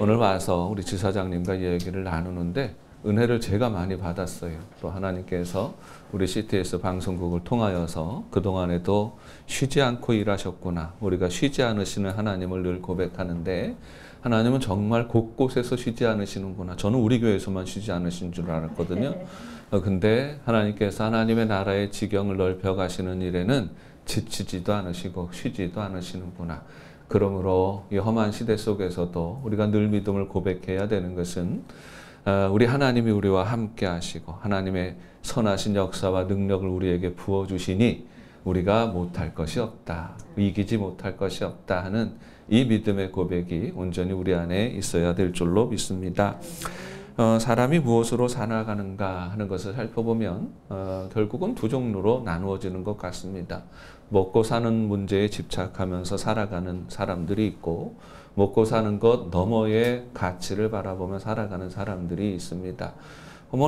오늘 와서 우리 지사장님과 이야기를 나누는데 은혜를 제가 많이 받았어요. 또 하나님께서 우리 CTS 방송국을 통하여서 그동안에도 쉬지 않고 일하셨구나. 우리가 쉬지 않으시는 하나님을 늘 고백하는데 하나님은 정말 곳곳에서 쉬지 않으시는구나. 저는 우리 교회에서만 쉬지 않으신 줄 알았거든요. 근데 하나님께서 하나님의 나라의 지경을 넓혀 가시는 일에는 지치지도 않으시고 쉬지도 않으시는구나. 그러므로 이 험한 시대 속에서도 우리가 늘 믿음을 고백해야 되는 것은 우리 하나님이 우리와 함께 하시고 하나님의 선하신 역사와 능력을 우리에게 부어주시니 우리가 못할 것이 없다. 이기지 못할 것이 없다 하는 이 믿음의 고백이 온전히 우리 안에 있어야 될 줄로 믿습니다. 사람이 무엇으로 살아가는가 하는 것을 살펴보면 결국은 두 종류로 나누어지는 것 같습니다. 먹고 사는 문제에 집착하면서 살아가는 사람들이 있고 먹고 사는 것 너머의 가치를 바라보며 살아가는 사람들이 있습니다.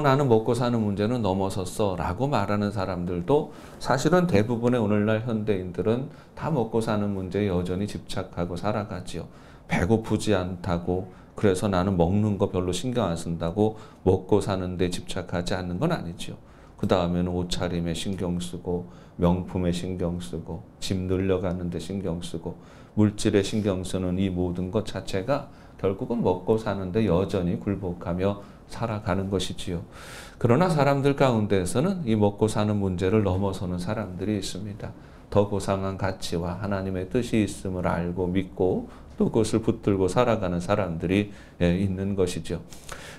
나는 먹고 사는 문제는 넘어섰어 라고 말하는 사람들도 사실은 대부분의 오늘날 현대인들은 다 먹고 사는 문제에 여전히 집착하고 살아가지요. 배고프지 않다고 그래서 나는 먹는 거 별로 신경 안 쓴다고 먹고 사는 데 집착하지 않는 건 아니죠. 그 다음에는 옷차림에 신경 쓰고 명품에 신경 쓰고 집 늘려가는 데 신경 쓰고 물질에 신경 쓰는 이 모든 것 자체가 결국은 먹고 사는데 여전히 굴복하며 살아가는 것이지요. 그러나 사람들 가운데에서는 이 먹고 사는 문제를 넘어서는 사람들이 있습니다. 더 고상한 가치와 하나님의 뜻이 있음을 알고 믿고 또 그것을 붙들고 살아가는 사람들이 있는 것이죠.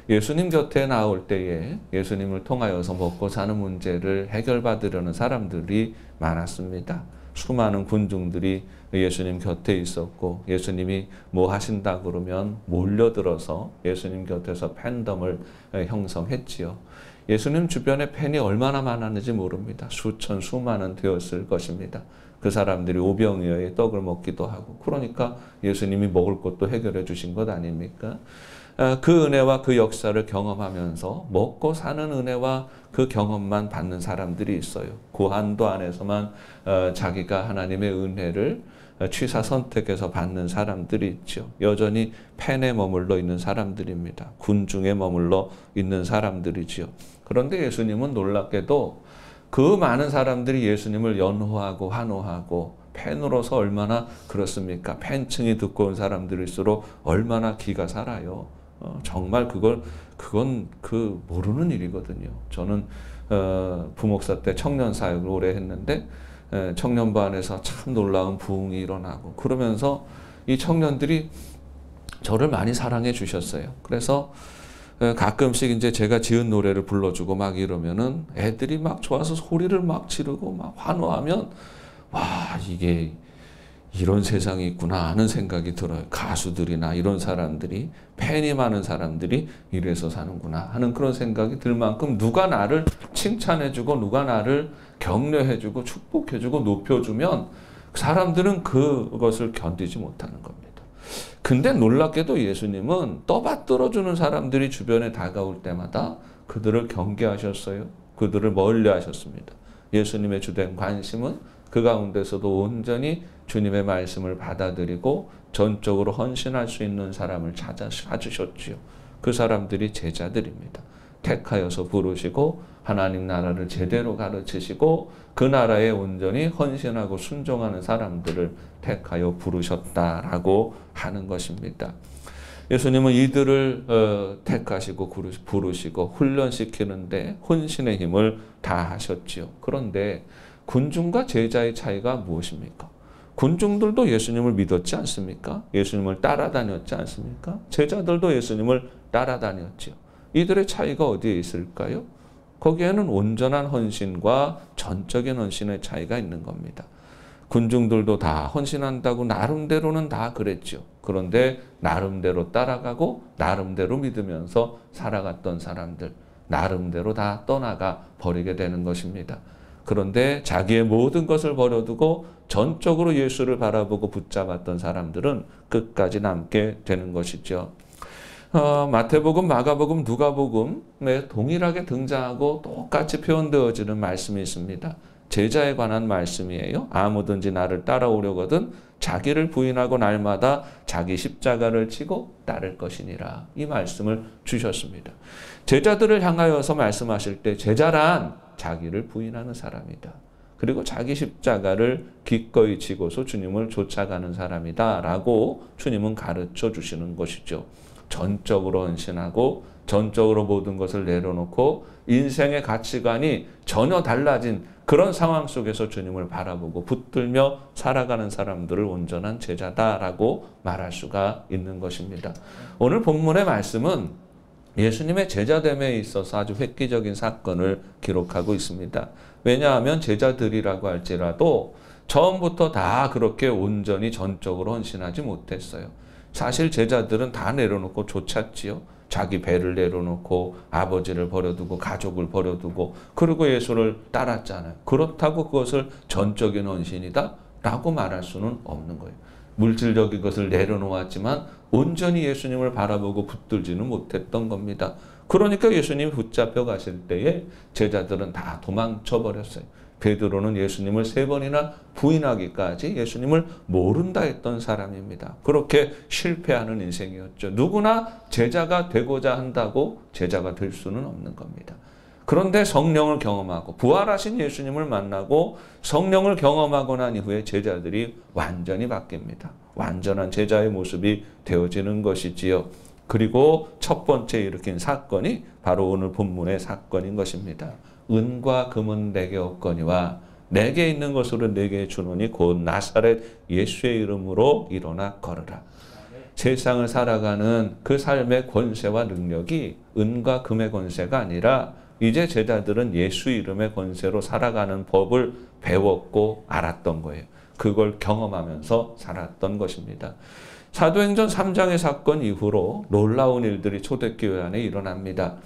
예수님 곁에 나올 때에 예수님을 통하여서 먹고 사는 문제를 해결받으려는 사람들이 많았습니다. 수많은 군중들이 예수님 곁에 있었고 예수님이 뭐 하신다 그러면 몰려들어서 예수님 곁에서 팬덤을 형성했지요. 예수님 주변에 팬이 얼마나 많았는지 모릅니다. 수천 수만은 되었을 것입니다. 그 사람들이 오병이어의 떡을 먹기도 하고 그러니까 예수님이 먹을 것도 해결해 주신 것 아닙니까? 그 은혜와 그 역사를 경험하면서 먹고 사는 은혜와 그 경험만 받는 사람들이 있어요. 고한도 안에서만 자기가 하나님의 은혜를 취사 선택해서 받는 사람들이 있죠. 여전히 펜에 머물러 있는 사람들입니다. 군중에 머물러 있는 사람들이지요. 그런데 예수님은 놀랍게도 그 많은 사람들이 예수님을 연호하고 환호하고 팬으로서 얼마나 그렇습니까? 팬층이 두꺼운 사람들일수록 얼마나 기가 살아요. 정말 그건 모르는 일이거든요. 저는 부목사 때 청년 사역을 오래 했는데 청년반에서 참 놀라운 부흥이 일어나고 그러면서 이 청년들이 저를 많이 사랑해 주셨어요. 그래서 가끔씩 이제 제가 지은 노래를 불러주고 막 이러면은 애들이 막 좋아서 소리를 막 지르고 막 환호하면 와, 이게 이런 세상이 있구나 하는 생각이 들어요. 가수들이나 이런 사람들이 팬이 많은 사람들이 이래서 사는구나 하는 그런 생각이 들 만큼 누가 나를 칭찬해주고 누가 나를 격려해주고 축복해주고 높여주면 사람들은 그것을 견디지 못하는 겁니다. 근데 놀랍게도 예수님은 떠받들어주는 사람들이 주변에 다가올 때마다 그들을 경계하셨어요. 그들을 멀리하셨습니다. 예수님의 주된 관심은 그 가운데서도 온전히 주님의 말씀을 받아들이고 전적으로 헌신할 수 있는 사람을 찾으셨지요. 그 사람들이 제자들입니다. 택하여서 부르시고 하나님 나라를 제대로 가르치시고 그 나라에 온전히 헌신하고 순종하는 사람들을 택하여 부르셨다라고 하는 것입니다. 예수님은 이들을 택하시고 부르시고 훈련시키는데 혼신의 힘을 다하셨지요. 그런데 군중과 제자의 차이가 무엇입니까? 군중들도 예수님을 믿었지 않습니까? 예수님을 따라다녔지 않습니까? 제자들도 예수님을 따라다녔지요. 이들의 차이가 어디에 있을까요? 거기에는 온전한 헌신과 전적인 헌신의 차이가 있는 겁니다. 군중들도 다 헌신한다고 나름대로는 다 그랬죠. 그런데 나름대로 따라가고 나름대로 믿으면서 살아갔던 사람들, 나름대로 다 떠나가 버리게 되는 것입니다. 그런데 자기의 모든 것을 버려두고 전적으로 예수를 바라보고 붙잡았던 사람들은 끝까지 남게 되는 것이죠. 마태복음, 마가복음, 누가복음에 동일하게 등장하고 똑같이 표현되어지는 말씀이 있습니다. 제자에 관한 말씀이에요. 아무든지 나를 따라오려거든 자기를 부인하고 날마다 자기 십자가를 지고 따를 것이니라. 이 말씀을 주셨습니다. 제자들을 향하여서 말씀하실 때 제자란 자기를 부인하는 사람이다. 그리고 자기 십자가를 기꺼이 지고서 주님을 쫓아가는 사람이다 라고 주님은 가르쳐 주시는 것이죠. 전적으로 헌신하고 전적으로 모든 것을 내려놓고 인생의 가치관이 전혀 달라진 그런 상황 속에서 주님을 바라보고 붙들며 살아가는 사람들을 온전한 제자다라고 말할 수가 있는 것입니다. 오늘 본문의 말씀은 예수님의 제자됨에 있어서 아주 획기적인 사건을 기록하고 있습니다. 왜냐하면 제자들이라고 할지라도 처음부터 다 그렇게 온전히 전적으로 헌신하지 못했어요. 사실 제자들은 다 내려놓고 쫓았지요. 자기 배를 내려놓고 아버지를 버려두고 가족을 버려두고 그리고 예수를 따랐잖아요. 그렇다고 그것을 전적인 헌신이다 라고 말할 수는 없는 거예요. 물질적인 것을 내려놓았지만 온전히 예수님을 바라보고 붙들지는 못했던 겁니다. 그러니까 예수님이 붙잡혀 가실 때에 제자들은 다 도망쳐 버렸어요. 베드로는 예수님을 3번이나 부인하기까지 예수님을 모른다 했던 사람입니다. 그렇게 실패하는 인생이었죠. 누구나 제자가 되고자 한다고 제자가 될 수는 없는 겁니다. 그런데 성령을 경험하고 부활하신 예수님을 만나고 성령을 경험하고 난 이후에 제자들이 완전히 바뀝니다. 완전한 제자의 모습이 되어지는 것이지요. 그리고 첫 번째 일으킨 사건이 바로 오늘 본문의 사건인 것입니다. 은과 금은 내게 없거니와 내게 있는 것으로 내게 주노니 곧 나사렛 예수의 이름으로 일어나 걸으라. 세상을 살아가는 그 삶의 권세와 능력이 은과 금의 권세가 아니라 이제 제자들은 예수 이름의 권세로 살아가는 법을 배웠고 알았던 거예요. 그걸 경험하면서 살았던 것입니다. 사도행전 3장의 사건 이후로 놀라운 일들이 초대교회 안에 일어납니다.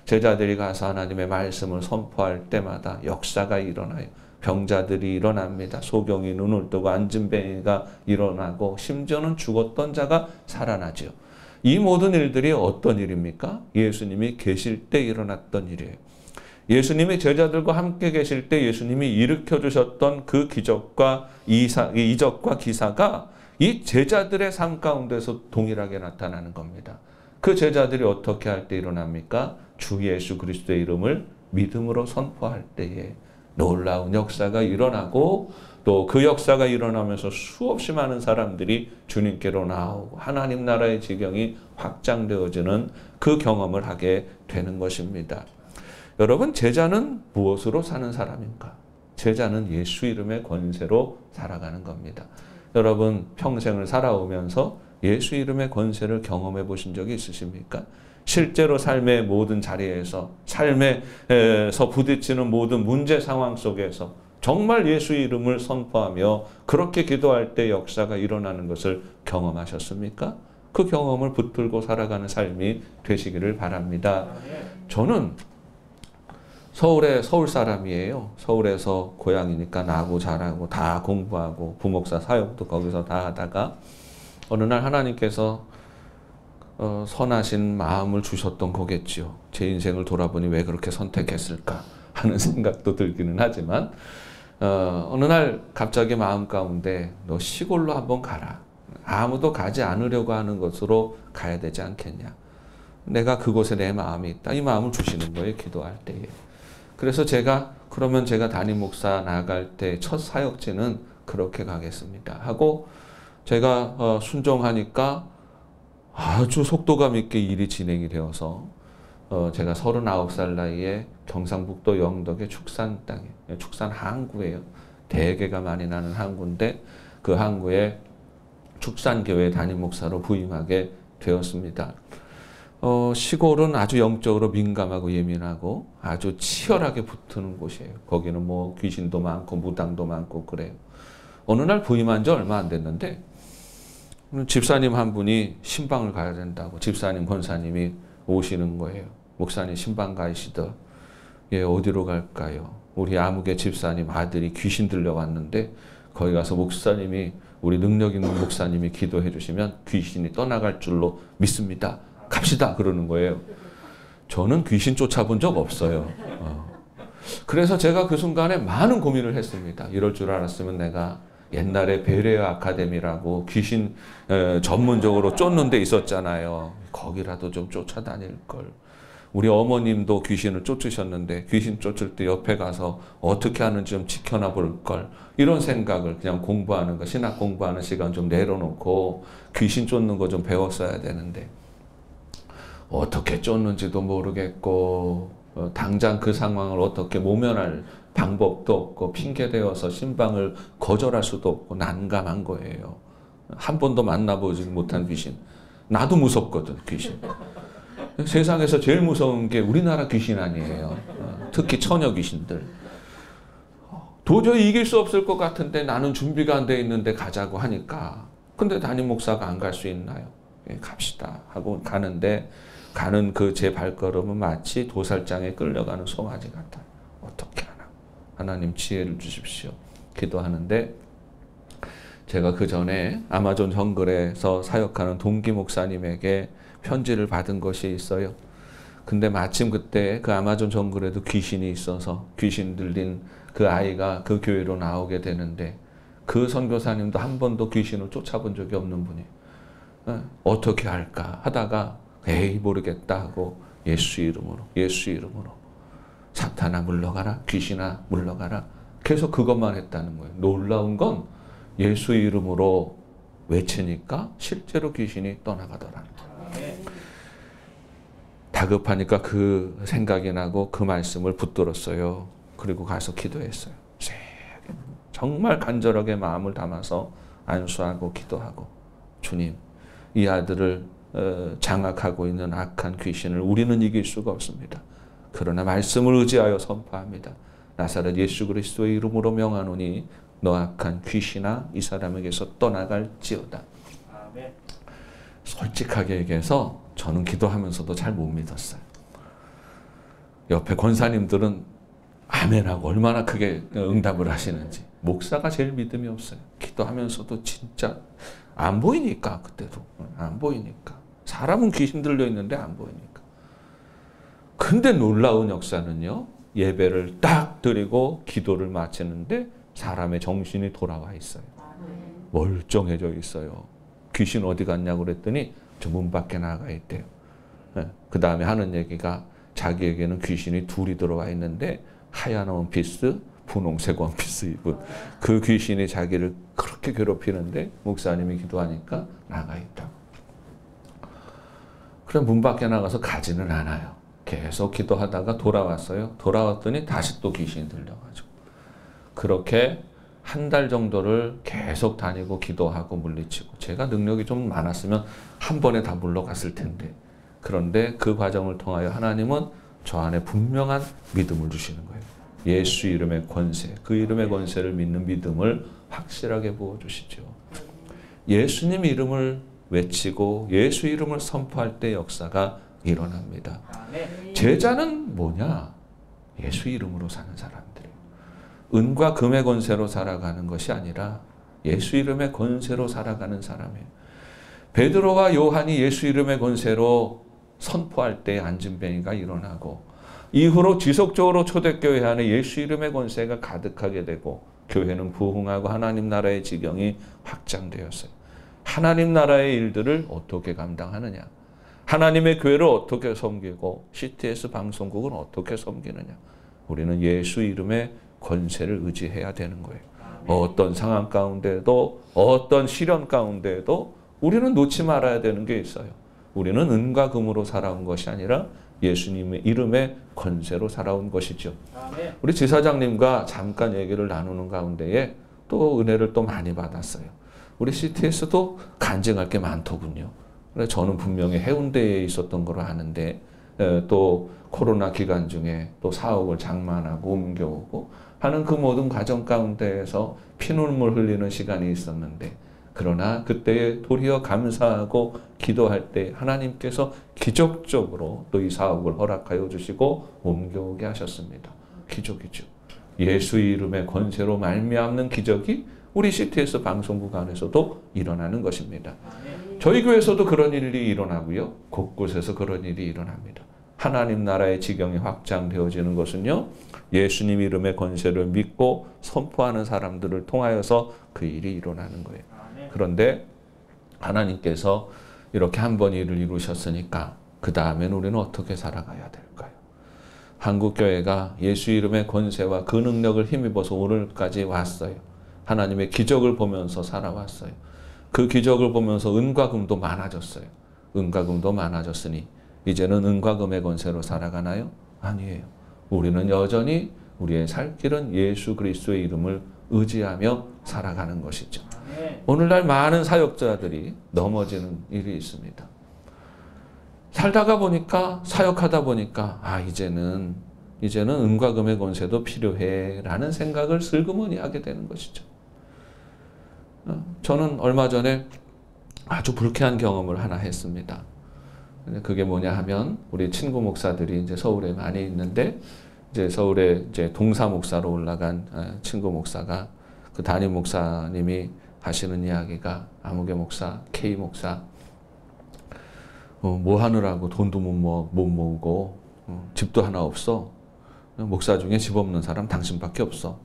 제자들이 가서 하나님의 말씀을 선포할 때마다 역사가 일어나요. 병자들이 일어납니다. 소경이 눈을 뜨고 앉은 뱅이가 일어나고 심지어는 죽었던 자가 살아나죠. 이 모든 일들이 어떤 일입니까? 예수님이 계실 때 일어났던 일이에요. 예수님이 제자들과 함께 계실 때 예수님이 일으켜 주셨던 그 기적과 이적과 기사가 이 제자들의 삶 가운데서 동일하게 나타나는 겁니다. 그 제자들이 어떻게 할 때 일어납니까? 주 예수 그리스도의 이름을 믿음으로 선포할 때에 놀라운 역사가 일어나고 또 그 역사가 일어나면서 수없이 많은 사람들이 주님께로 나오고 하나님 나라의 지경이 확장되어지는 그 경험을 하게 되는 것입니다. 여러분, 제자는 무엇으로 사는 사람인가? 제자는 예수 이름의 권세로 살아가는 겁니다. 여러분, 평생을 살아오면서 예수 이름의 권세를 경험해 보신 적이 있으십니까? 실제로 삶의 모든 자리에서 삶에서 부딪히는 모든 문제 상황 속에서 정말 예수 이름을 선포하며 그렇게 기도할 때 역사가 일어나는 것을 경험하셨습니까? 그 경험을 붙들고 살아가는 삶이 되시기를 바랍니다. 저는 서울 사람이에요. 서울에서 고향이니까 나고 자라고 다 공부하고 부목사 사역도 거기서 다 하다가 어느 날 하나님께서 선하신 마음을 주셨던 거겠지요. 제 인생을 돌아보니 왜 그렇게 선택했을까 하는 생각도 들기는 하지만 어느 날 갑자기 마음 가운데 너 시골로 한번 가라. 아무도 가지 않으려고 하는 곳으로 가야 되지 않겠냐. 내가 그곳에 내 마음이 있다. 이 마음을 주시는 거예요. 기도할 때에. 그래서 그러면 제가 담임 목사 나갈 때 첫 사역지는 그렇게 가겠습니다 하고 제가 순종하니까 아주 속도감 있게 일이 진행이 되어서 제가 39살 나이에 경상북도 영덕의 축산 땅에, 축산 항구예요. 대게가 많이 나는 항구인데 그 항구에 축산교회 담임 목사로 부임하게 되었습니다. 시골은 아주 영적으로 민감하고 예민하고 아주 치열하게 붙는 곳이에요. 거기는 뭐 귀신도 많고 무당도 많고 그래요. 어느 날 부임한 지 얼마 안 됐는데 집사님 한 분이 신방을 가야 된다고 집사님 권사님이 오시는 거예요. 목사님 신방 가시더. 예, 어디로 갈까요? 우리 아무개 집사님 아들이 귀신 들려왔는데 거기 가서 목사님이 우리 능력 있는 목사님이 기도해 주시면 귀신이 떠나갈 줄로 믿습니다. 갑시다 그러는 거예요. 저는 귀신 쫓아본 적 없어요. 그래서 제가 그 순간에 많은 고민을 했습니다. 이럴 줄 알았으면 내가 옛날에 베레아 아카데미라고 귀신 전문적으로 쫓는 데 있었잖아요. 거기라도 좀 쫓아다닐 걸. 우리 어머님도 귀신을 쫓으셨는데 귀신 쫓을 때 옆에 가서 어떻게 하는지 좀 지켜나 볼 걸. 이런 생각을 그냥 공부하는 거, 신학 공부하는 시간 좀 내려놓고 귀신 쫓는 거 좀 배웠어야 되는데 어떻게 쫓는지도 모르겠고 당장 그 상황을 어떻게 모면할 방법도 없고 핑계대어서 신방을 거절할 수도 없고 난감한 거예요. 한 번도 만나보지 못한 귀신. 나도 무섭거든, 귀신. 세상에서 제일 무서운 게 우리나라 귀신 아니에요. 특히 처녀 귀신들. 도저히 이길 수 없을 것 같은데 나는 준비가 안 돼 있는데 가자고 하니까. 근데 담임 목사가 안 갈 수 있나요? 예, 갑시다 하고 가는데 가는 그 제 발걸음은 마치 도살장에 끌려가는 송아지 같아요. 어떻게 하나? 하나님 지혜를 주십시오. 기도하는데 제가 그 전에 아마존 정글에서 사역하는 동기 목사님에게 편지를 받은 것이 있어요. 근데 마침 그때 그 아마존 정글에도 귀신이 있어서 귀신 들린 그 아이가 그 교회로 나오게 되는데 그 선교사님도 한 번도 귀신을 쫓아본 적이 없는 분이 어떻게 할까 하다가 에이 모르겠다 하고 예수 이름으로 사탄아 물러가라, 귀신아 물러가라, 계속 그것만 했다는 거예요. 놀라운 건 예수 이름으로 외치니까 실제로 귀신이 떠나가더라. 다급하니까 그 생각이 나고 그 말씀을 붙들었어요. 그리고 가서 기도했어요. 정말 간절하게 마음을 담아서 안수하고 기도하고, 주님, 이 아들을 장악하고 있는 악한 귀신을 우리는 이길 수가 없습니다. 그러나 말씀을 의지하여 선포합니다. 나사렛 예수 그리스도의 이름으로 명하노니 너 악한 귀신아 이 사람에게서 떠나갈지어다. 아멘. 솔직하게 얘기해서 저는 기도하면서도 잘 못 믿었어요. 옆에 권사님들은 아멘하고 얼마나 크게 응답을 하시는지. 목사가 제일 믿음이 없어요. 기도하면서도 진짜 안 보이니까, 그때도 안 보이니까. 사람은 귀신 들려 있는데 안 보이니까. 근데 놀라운 역사는요, 예배를 딱 드리고 기도를 마치는데 사람의 정신이 돌아와 있어요. 멀쩡해져 있어요. 귀신 어디 갔냐고 그랬더니 저 문 밖에 나가 있대요. 그 다음에 하는 얘기가 자기에게는 귀신이 둘이 들어와 있는데 하얀 원피스, 분홍색 원피스 입은 그 귀신이 자기를 그렇게 괴롭히는데 목사님이 기도하니까 나가 있다고. 그럼 문 밖에 나가서 가지는 않아요. 계속 기도하다가 돌아왔어요. 돌아왔더니 다시 또 귀신이 들려가지고. 그렇게 한 달 정도를 계속 다니고 기도하고 물리치고, 제가 능력이 좀 많았으면 한 번에 다 물러갔을 텐데, 그런데 그 과정을 통하여 하나님은 저 안에 분명한 믿음을 주시는 거예요. 예수 이름의 권세, 그 이름의 권세를 믿는 믿음을 확실하게 부어주시죠. 예수님 이름을 외치고 예수 이름을 선포할 때 역사가 일어납니다. 제자는 뭐냐? 예수 이름으로 사는 사람들이에요. 은과 금의 권세로 살아가는 것이 아니라 예수 이름의 권세로 살아가는 사람이에요. 베드로와 요한이 예수 이름의 권세로 선포할 때 안진뱅이가 일어나고, 이후로 지속적으로 초대교회 안에 예수 이름의 권세가 가득하게 되고 교회는 부흥하고 하나님 나라의 지경이 확장되었어요. 하나님 나라의 일들을 어떻게 감당하느냐, 하나님의 교회를 어떻게 섬기고 CTS 방송국은 어떻게 섬기느냐, 우리는 예수 이름의 권세를 의지해야 되는 거예요. 어떤 상황 가운데도, 어떤 시련 가운데도 우리는 놓지 말아야 되는 게 있어요. 우리는 은과 금으로 살아온 것이 아니라 예수님의 이름의 권세로 살아온 것이죠. 우리 지사장님과 잠깐 얘기를 나누는 가운데에 또 은혜를 또 많이 받았어요. 우리 CTS도 간증할 게 많더군요. 저는 분명히 해운대에 있었던 거로 아는데 또 코로나 기간 중에 또 사옥을 장만하고 옮겨오고 하는 그 모든 과정 가운데에서 피눈물 흘리는 시간이 있었는데, 그러나 그때에 도리어 감사하고 기도할 때 하나님께서 기적적으로 또 이 사업을 허락하여 주시고 옮겨오게 하셨습니다. 기적이죠. 예수 이름의 권세로 말미암는 기적이 우리 CTS 방송국 안에서도 일어나는 것입니다. 저희 교회에서도 그런 일이 일어나고요. 곳곳에서 그런 일이 일어납니다. 하나님 나라의 지경이 확장되어지는 것은요, 예수님 이름의 권세를 믿고 선포하는 사람들을 통하여서 그 일이 일어나는 거예요. 그런데 하나님께서 이렇게 한 번 일을 이루셨으니까 그 다음엔 우리는 어떻게 살아가야 될까요? 한국교회가 예수 이름의 권세와 그 능력을 힘입어서 오늘까지 왔어요. 하나님의 기적을 보면서 살아왔어요. 그 기적을 보면서 은과 금도 많아졌어요. 은과 금도 많아졌으니 이제는 은과 금의 권세로 살아가나요? 아니에요. 우리는 여전히 우리의 살 길은 예수 그리스도의 이름을 의지하며 살아가는 것이죠. 오늘날 많은 사역자들이 넘어지는 일이 있습니다. 살다가 보니까, 사역하다 보니까 이제는 은과 금의 권세도 필요해 라는 생각을 슬그머니 하게 되는 것이죠. 저는 얼마 전에 아주 불쾌한 경험을 하나 했습니다. 그게 뭐냐 하면 우리 친구 목사들이 이제 서울에 많이 있는데, 이제 서울에 이제 동사 목사로 올라간 친구 목사가, 그 담임 목사님이 하시는 이야기가, 아무개 목사, K 목사, 뭐 하느라고 돈도 못 모으고 집도 하나 없어. 목사 중에 집 없는 사람 당신밖에 없어.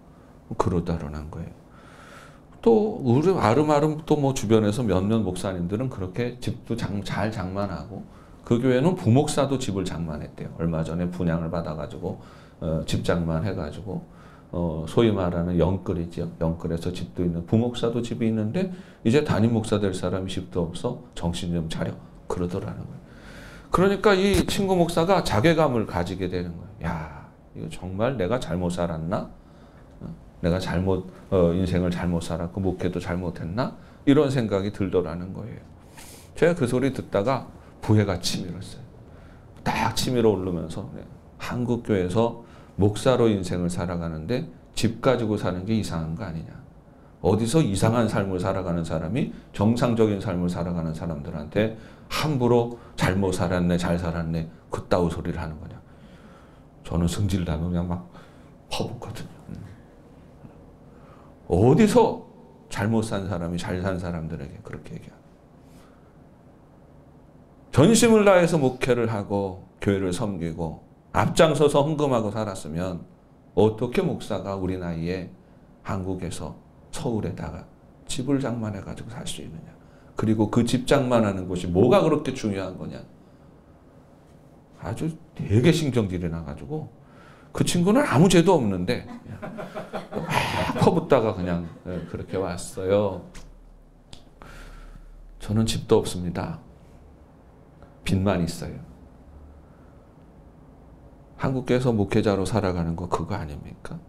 그러다라는 거예요. 또 우리 아름아름 또 뭐 주변에서 몇몇 목사님들은 그렇게 집도 잘 장만하고, 그 교회는 부목사도 집을 장만했대요. 얼마 전에 분양을 받아가지고 집 장만해가지고 소위 말하는 영끌이죠. 영끌에서 집도 있는, 부목사도 집이 있는데 이제 담임 목사 될 사람이 집도 없어. 정신 좀 차려. 그러더라는 거예요. 그러니까 이 친구 목사가 자괴감을 가지게 되는 거예요. 야, 이거 정말 내가 잘못 살았나? 내가 인생을 잘못 살았고 목회도 잘못했나? 이런 생각이 들더라는 거예요. 제가 그 소리 듣다가 부해가 치밀었어요. 딱 치밀어 오르면서, 한국교회에서 목사로 인생을 살아가는데 집 가지고 사는 게 이상한 거 아니냐. 어디서 이상한 삶을 살아가는 사람이 정상적인 삶을 살아가는 사람들한테 함부로 잘못 살았네, 잘 살았네, 그따위 소리를 하는 거냐. 저는 승질나면 그냥 막 퍼붓거든요. 어디서 잘못 산 사람이 잘 산 사람들에게 그렇게 얘기하는. 전심을 다해서 목회를 하고 교회를 섬기고 앞장서서 헌금하고 살았으면 어떻게 목사가 우리 나이에 한국에서 서울에다가 집을 장만해가지고 살 수 있느냐. 그리고 그 집 장만하는 것이 뭐가 그렇게 중요한 거냐. 아주 되게 신경질이 나가지고, 그 친구는 아무 죄도 없는데 막 퍼붓다가 그냥 그렇게 왔어요. 저는 집도 없습니다. 빚만 있어요. 한국에서 목회자로 살아가는 거 그거 아닙니까?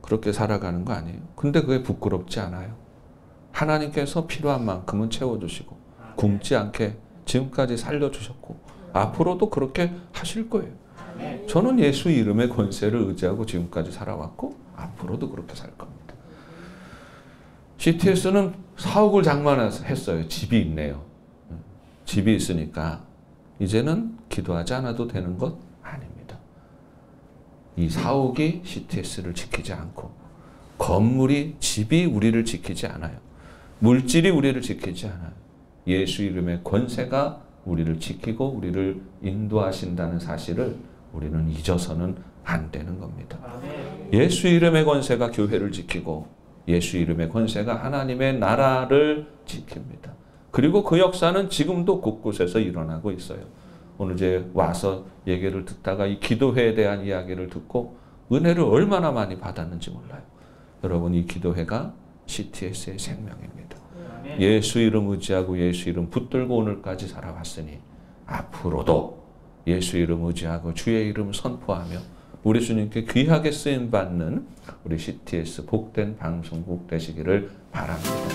그렇게 살아가는 거 아니에요? 근데 그게 부끄럽지 않아요. 하나님께서 필요한 만큼은 채워주시고 굶지 않게 지금까지 살려주셨고 앞으로도 그렇게 하실 거예요. 저는 예수 이름의 권세를 의지하고 지금까지 살아왔고 앞으로도 그렇게 살 겁니다. CTS는 사옥을 장만했어요. 집이 있네요. 집이 있으니까 이제는 기도하지 않아도 되는 것 아닙니다. 이 사옥이 CTS를 지키지 않고, 건물이, 집이 우리를 지키지 않아요. 물질이 우리를 지키지 않아요. 예수 이름의 권세가 우리를 지키고 우리를 인도하신다는 사실을 우리는 잊어서는 안 되는 겁니다. 예수 이름의 권세가 교회를 지키고 예수 이름의 권세가 하나님의 나라를 지킵니다. 그리고 그 역사는 지금도 곳곳에서 일어나고 있어요. 오늘 이제 와서 얘기를 듣다가 이 기도회에 대한 이야기를 듣고 은혜를 얼마나 많이 받았는지 몰라요. 여러분, 이 기도회가 CTS의 생명입니다. 예수 이름 의지하고 예수 이름 붙들고 오늘까지 살아왔으니 앞으로도 예수 이름 의지하고 주의 이름 선포하며 우리 주님께 귀하게 쓰임받는 우리 CTS 복된 방송국 되시기를 바랍니다.